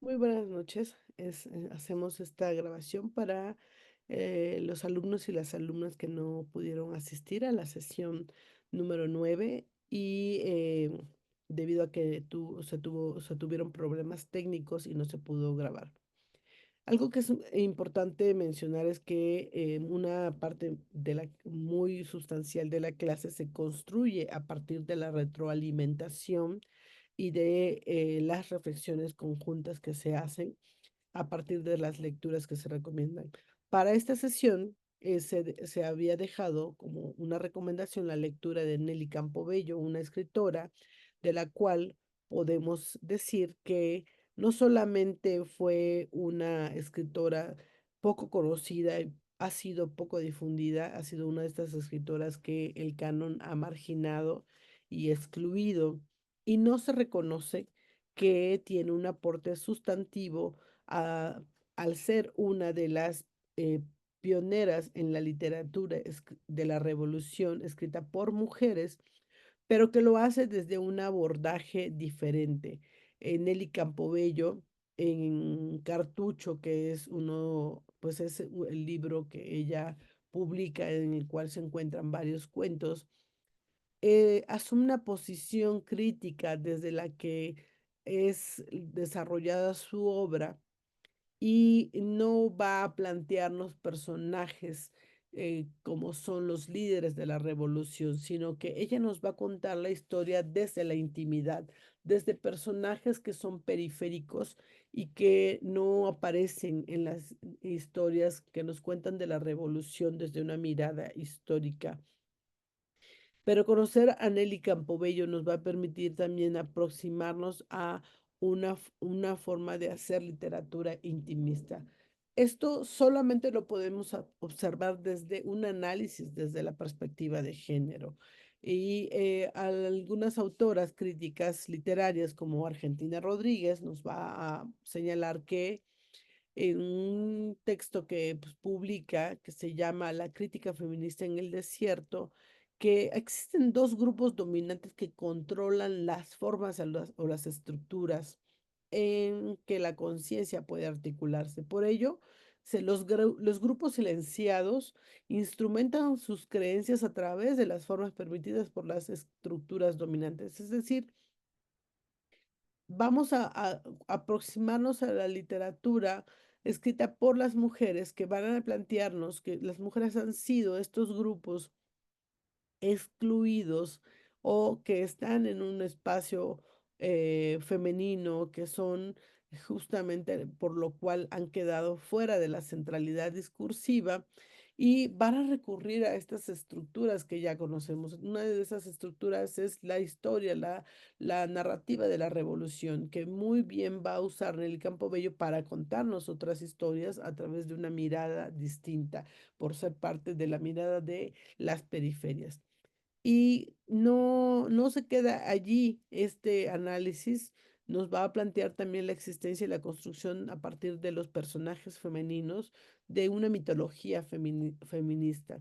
Muy buenas noches. Hacemos esta grabación para los alumnos y las alumnas que no pudieron asistir a la sesión número 9 y debido a que se tuvieron problemas técnicos y no se pudo grabar. Algo que es importante mencionar es que una parte muy sustancial de la clase se construye a partir de la retroalimentación y de las reflexiones conjuntas que se hacen a partir de las lecturas que se recomiendan. Para esta sesión se había dejado como una recomendación la lectura de Nelly Campobello, una escritora de la cual podemos decir que no solamente fue una escritora poco conocida, ha sido poco difundida, ha sido una de estas escritoras que el canon ha marginado y excluido, y no se reconoce que tiene un aporte sustantivo a- al ser una de las pioneras en la literatura de la revolución escrita por mujeres, pero que lo hace desde un abordaje diferente. Nelly Campobello, en Cartucho, que es uno, pues es el libro que ella publica en el cual se encuentran varios cuentos, asume una posición crítica desde la que es desarrollada su obra y no va a plantearnos personajes como son los líderes de la revolución, sino que ella nos va a contar la historia desde la intimidad, desde personajes que son periféricos y que no aparecen en las historias que nos cuentan de la revolución desde una mirada histórica. Pero conocer a Nelly Campobello nos va a permitir también aproximarnos a una forma de hacer literatura intimista. Esto solamente lo podemos observar desde un análisis, desde la perspectiva de género. Y algunas autoras críticas literarias como Argentina Rodríguez nos va a señalar que en un texto que pues, publica, que se llama La crítica feminista en el desierto, que existen dos grupos dominantes que controlan las formas o las estructuras en que la conciencia puede articularse. Por ello, los grupos silenciados instrumentan sus creencias a través de las formas permitidas por las estructuras dominantes. Es decir, vamos a aproximarnos a la literatura escrita por las mujeres que van a plantearnos que las mujeres han sido estos grupos excluidos o que están en un espacio femenino, que son justamente por lo cual han quedado fuera de la centralidad discursiva y van a recurrir a estas estructuras que ya conocemos. Una de esas estructuras es la historia, la narrativa de la revolución, que muy bien va a usar Nelly Campobello para contarnos otras historias a través de una mirada distinta, por ser parte de la mirada de las periferias. Y no se queda allí este análisis, nos va a plantear también la existencia y la construcción a partir de los personajes femeninos de una mitología feminista.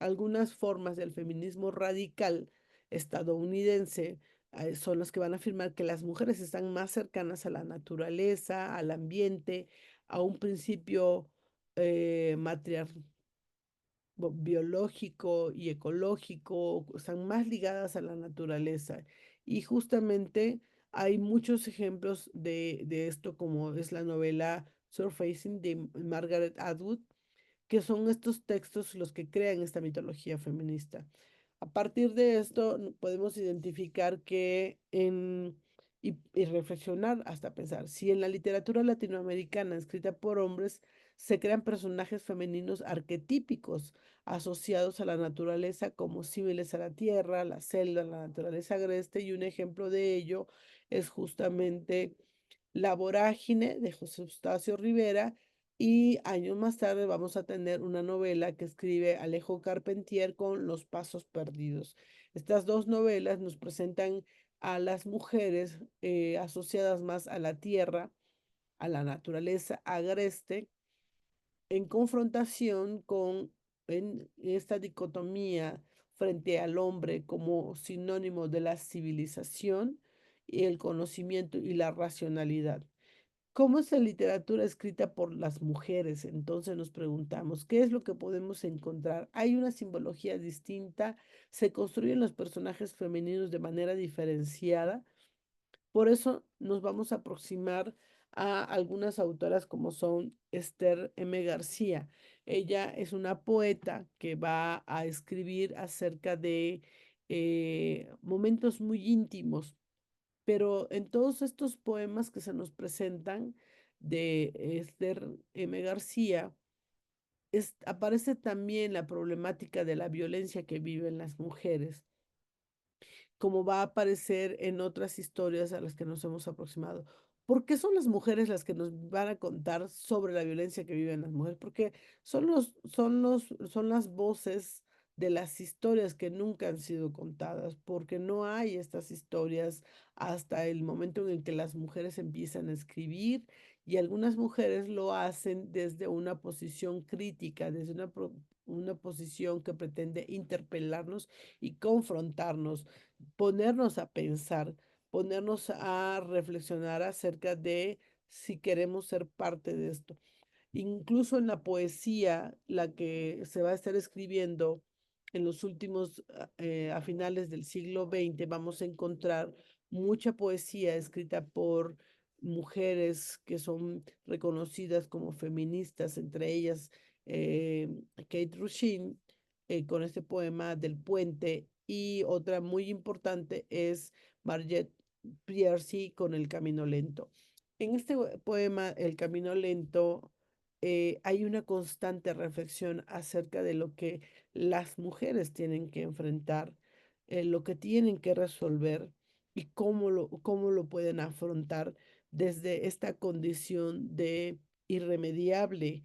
Algunas formas del feminismo radical estadounidense son las que van a afirmar que las mujeres están más cercanas a la naturaleza, al ambiente, a un principio matriarcal biológico y ecológico, están más ligadas a la naturaleza. Y justamente hay muchos ejemplos de esto, como es la novela Surfacing de Margaret Atwood, que son estos textos los que crean esta mitología feminista. A partir de esto podemos identificar y reflexionar hasta pensar, si en la literatura latinoamericana escrita por hombres se crean personajes femeninos arquetípicos asociados a la naturaleza como símiles a la tierra, la selva, la naturaleza agreste, y un ejemplo de ello es justamente La vorágine de José Eustacio Rivera, y años más tarde vamos a tener una novela que escribe Alejo Carpentier con Los Pasos Perdidos. Estas dos novelas nos presentan a las mujeres asociadas más a la tierra, a la naturaleza agreste, en confrontación con en esta dicotomía frente al hombre como sinónimo de la civilización y el conocimiento y la racionalidad. ¿Cómo es la literatura escrita por las mujeres? Entonces nos preguntamos, ¿qué es lo que podemos encontrar? Hay una simbología distinta, se construyen los personajes femeninos de manera diferenciada, por eso nos vamos a aproximar a algunas autoras como son Esther M. García. Ella es una poeta que va a escribir acerca de momentos muy íntimos, pero en todos estos poemas que se nos presentan de Esther M. García, aparece también la problemática de la violencia que viven las mujeres, como va a aparecer en otras historias a las que nos hemos aproximado. ¿Por qué son las mujeres las que nos van a contar sobre la violencia que viven las mujeres? Porque son las voces de las historias que nunca han sido contadas, porque no hay estas historias hasta el momento en el que las mujeres empiezan a escribir y algunas mujeres lo hacen desde una posición crítica, desde una posición que pretende interpelarnos y confrontarnos, ponernos a pensar, ponernos a reflexionar acerca de si queremos ser parte de esto. Incluso en la poesía, la que se va a estar escribiendo en los últimos, a finales del siglo XX, vamos a encontrar mucha poesía escrita por mujeres que son reconocidas como feministas, entre ellas Kate Rushin, con este poema del puente, y otra muy importante es Marget Piercy con El Camino Lento. En este poema, El Camino Lento, hay una constante reflexión acerca de lo que las mujeres tienen que enfrentar, lo que tienen que resolver y cómo lo pueden afrontar desde esta condición de irremediable,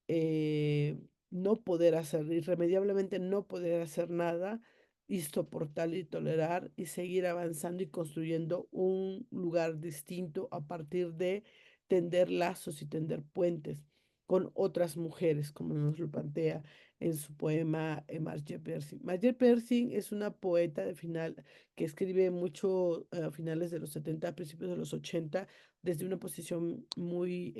eh, no poder hacer, irremediablemente no poder hacer nada y soportar y tolerar y seguir avanzando y construyendo un lugar distinto a partir de tender lazos y tender puentes con otras mujeres, como nos lo plantea en su poema Marge Percy. Marge Percy es una poeta de final que escribe mucho a finales de los 70, principios de los 80, desde una posición muy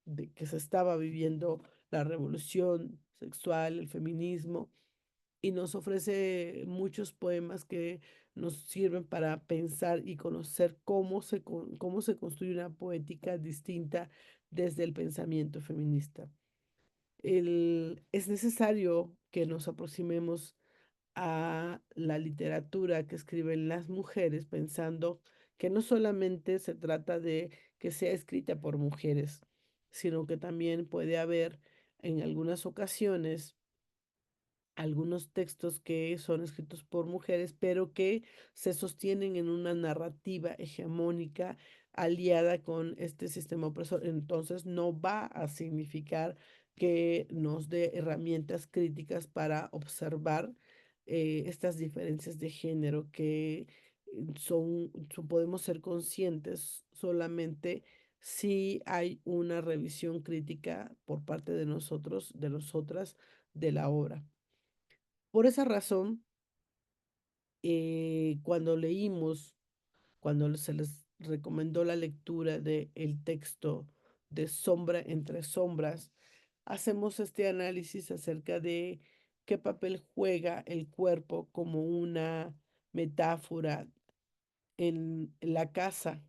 de que se estaba viviendo la revolución sexual, el feminismo, y nos ofrece muchos poemas que nos sirven para pensar y conocer cómo se construye una poética distinta desde el pensamiento feminista. Es necesario que nos aproximemos a la literatura que escriben las mujeres pensando que no solamente se trata de que sea escrita por mujeres, sino que también puede haber en algunas ocasiones algunos textos que son escritos por mujeres, pero que se sostienen en una narrativa hegemónica aliada con este sistema opresor. Entonces no va a significar que nos dé herramientas críticas para observar estas diferencias de género que podemos ser conscientes solamente si hay una revisión crítica por parte de nosotros, de nosotras, de la obra. Por esa razón, cuando leímos, cuando se les recomendó la lectura del texto de Sombra entre sombras, hacemos este análisis acerca de qué papel juega el cuerpo como una metáfora en la casa,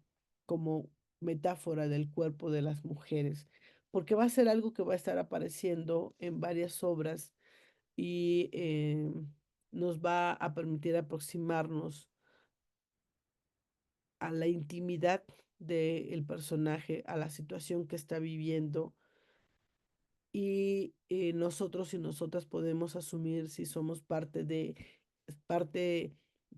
como metáfora del cuerpo de las mujeres, porque va a ser algo que va a estar apareciendo en varias obras y nos va a permitir aproximarnos a la intimidad del personaje, a la situación que está viviendo y nosotros y nosotras podemos asumir si somos parte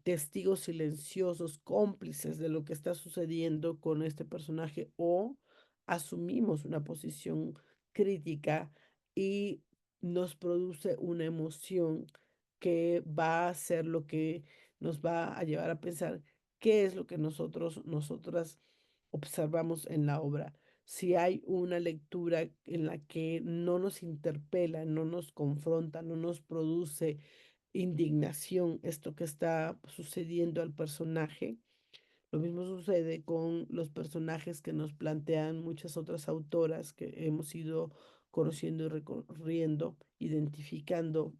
testigos silenciosos, cómplices de lo que está sucediendo con este personaje o asumimos una posición crítica y nos produce una emoción que va a ser lo que nos va a llevar a pensar qué es lo que nosotras observamos en la obra. Si hay una lectura en la que no nos interpela, no nos confronta, no nos produce indignación esto que está sucediendo al personaje, Lo mismo sucede con los personajes que nos plantean muchas otras autoras que hemos ido conociendo y recorriendo, identificando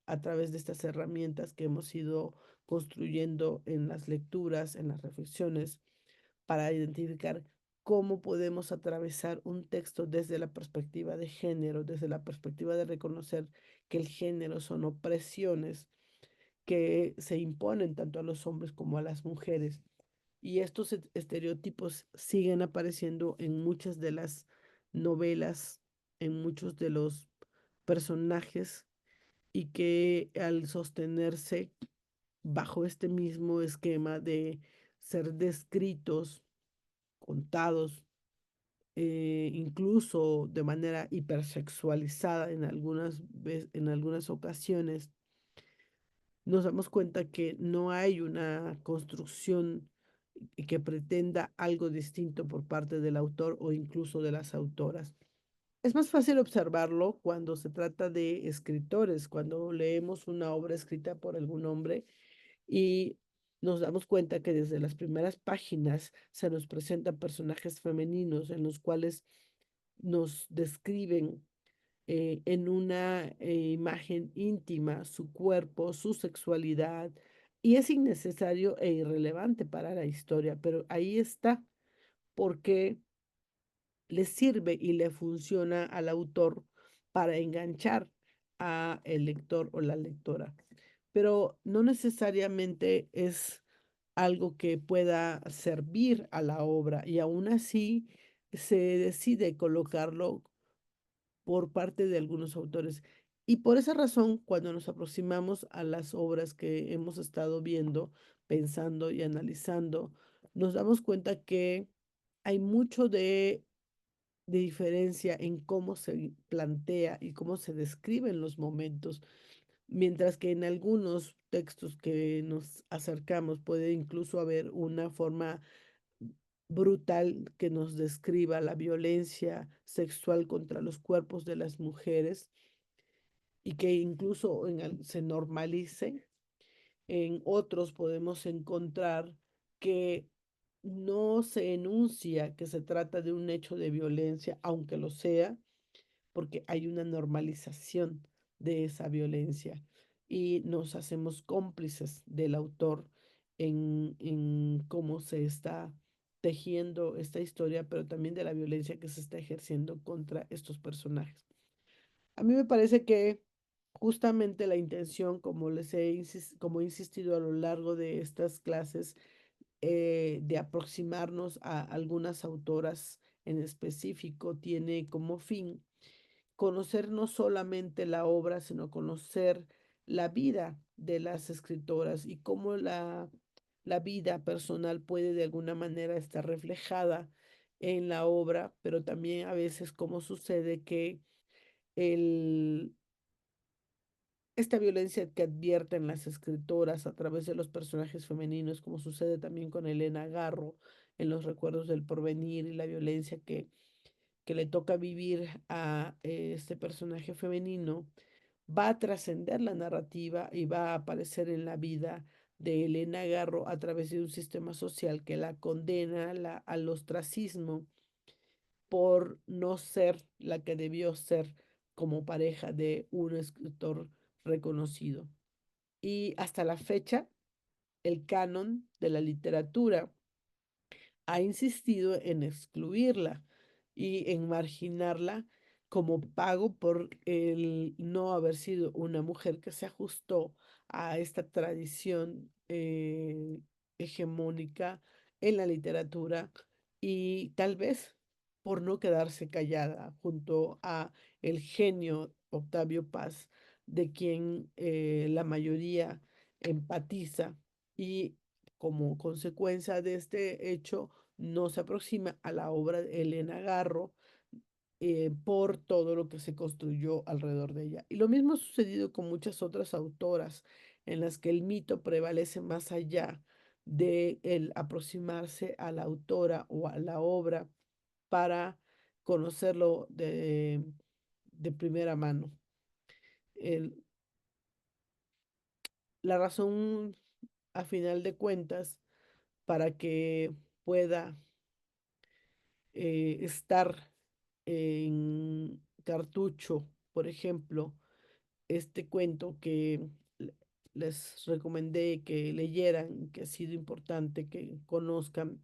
a través de estas herramientas que hemos ido construyendo en las lecturas, en las reflexiones, para identificar cómo podemos atravesar un texto desde la perspectiva de género, desde la perspectiva de reconocer que el género son opresiones que se imponen tanto a los hombres como a las mujeres. Y estos estereotipos siguen apareciendo en muchas de las novelas, en muchos de los personajes, y que al sostenerse bajo este mismo esquema de ser descritos, contados, incluso de manera hipersexualizada en algunas ocasiones, nos damos cuenta que no hay una construcción que pretenda algo distinto por parte del autor o incluso de las autoras. Es más fácil observarlo cuando se trata de escritores, cuando leemos una obra escrita por algún hombre y nos damos cuenta que desde las primeras páginas se nos presentan personajes femeninos en los cuales nos describen en una imagen íntima su cuerpo, su sexualidad, y es innecesario e irrelevante para la historia, pero ahí está porque le sirve y le funciona al autor para enganchar a el lector o la lectora. Pero no necesariamente es algo que pueda servir a la obra y aún así se decide colocarlo por parte de algunos autores. Y por esa razón, cuando nos aproximamos a las obras que hemos estado viendo, pensando y analizando, nos damos cuenta que hay mucho de diferencia en cómo se plantea y cómo se describen los momentos, mientras que en algunos textos que nos acercamos puede incluso haber una forma brutal que nos describa la violencia sexual contra los cuerpos de las mujeres y que incluso se normalice. En otros podemos encontrar que no se enuncia que se trata de un hecho de violencia, aunque lo sea, porque hay una normalización de esa violencia y nos hacemos cómplices del autor en cómo se está tejiendo esta historia, pero también de la violencia que se está ejerciendo contra estos personajes. A mí me parece que justamente la intención, como como he insistido a lo largo de estas clases, de aproximarnos a algunas autoras en específico, tiene como fin conocer no solamente la obra, sino conocer la vida de las escritoras y cómo la vida personal puede de alguna manera estar reflejada en la obra, pero también a veces cómo sucede que el, esta violencia que advierten las escritoras a través de los personajes femeninos, como sucede también con Elena Garro en Los Recuerdos del Porvenir y la violencia que le toca vivir a este personaje femenino, va a trascender la narrativa y va a aparecer en la vida de Elena Garro a través de un sistema social que la condena al ostracismo por no ser la que debió ser como pareja de un escritor reconocido. Y hasta la fecha, el canon de la literatura ha insistido en excluirla y en marginarla como pago por el no haber sido una mujer que se ajustó a esta tradición hegemónica en la literatura y tal vez por no quedarse callada junto a el genio Octavio Paz, de quien la mayoría empatiza y como consecuencia de este hecho no se aproxima a la obra de Elena Garro por todo lo que se construyó alrededor de ella. Y lo mismo ha sucedido con muchas otras autoras en las que el mito prevalece más allá de el aproximarse a la autora o a la obra para conocerlo de primera mano. El- la razón, a final de cuentas, para que pueda estar en cartucho, por ejemplo, este cuento que les recomendé que leyeran, que ha sido importante que conozcan,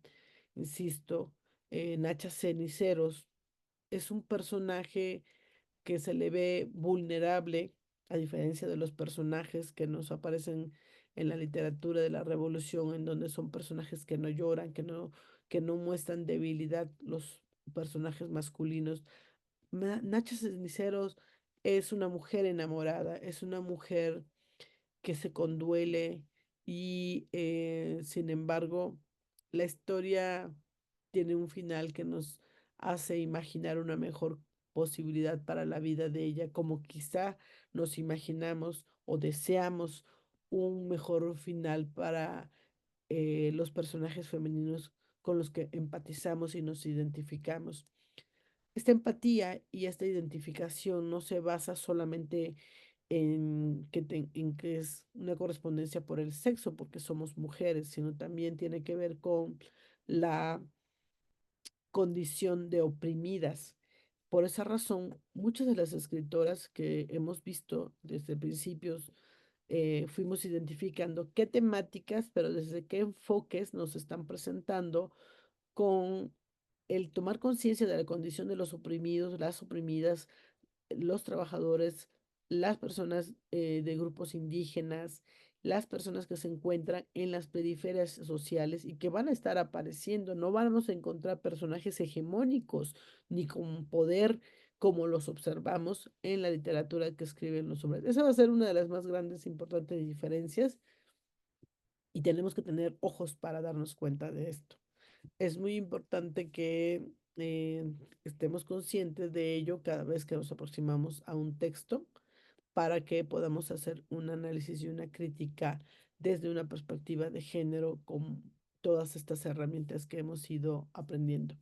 insisto, Nacha Ceniceros es un personaje que se le ve vulnerable, a diferencia de los personajes que nos aparecen en la literatura de la Revolución, en donde son personajes que no lloran, que no muestran debilidad, los personajes masculinos. Nacha Ceniceros es una mujer enamorada, es una mujer que se conduele y sin embargo la historia tiene un final que nos hace imaginar una mejor posibilidad para la vida de ella, como quizá nos imaginamos o deseamos un mejor final para los personajes femeninos con los que empatizamos y nos identificamos. Esta empatía y esta identificación no se basa solamente en que es una correspondencia por el sexo, porque somos mujeres, sino también tiene que ver con la condición de oprimidas. Por esa razón, muchas de las escritoras que hemos visto desde principios, fuimos identificando qué temáticas, pero desde qué enfoques nos están presentando con el tomar conciencia de la condición de los oprimidos, las oprimidas, los trabajadores, las personas de grupos indígenas, las personas que se encuentran en las periferias sociales y que van a estar apareciendo. No vamos a encontrar personajes hegemónicos ni con poder como los observamos en la literatura que escriben los hombres. Esa va a ser una de las más grandes e importantes diferencias y tenemos que tener ojos para darnos cuenta de esto. Es muy importante que estemos conscientes de ello cada vez que nos aproximamos a un texto para que podamos hacer un análisis y una crítica desde una perspectiva de género con todas estas herramientas que hemos ido aprendiendo.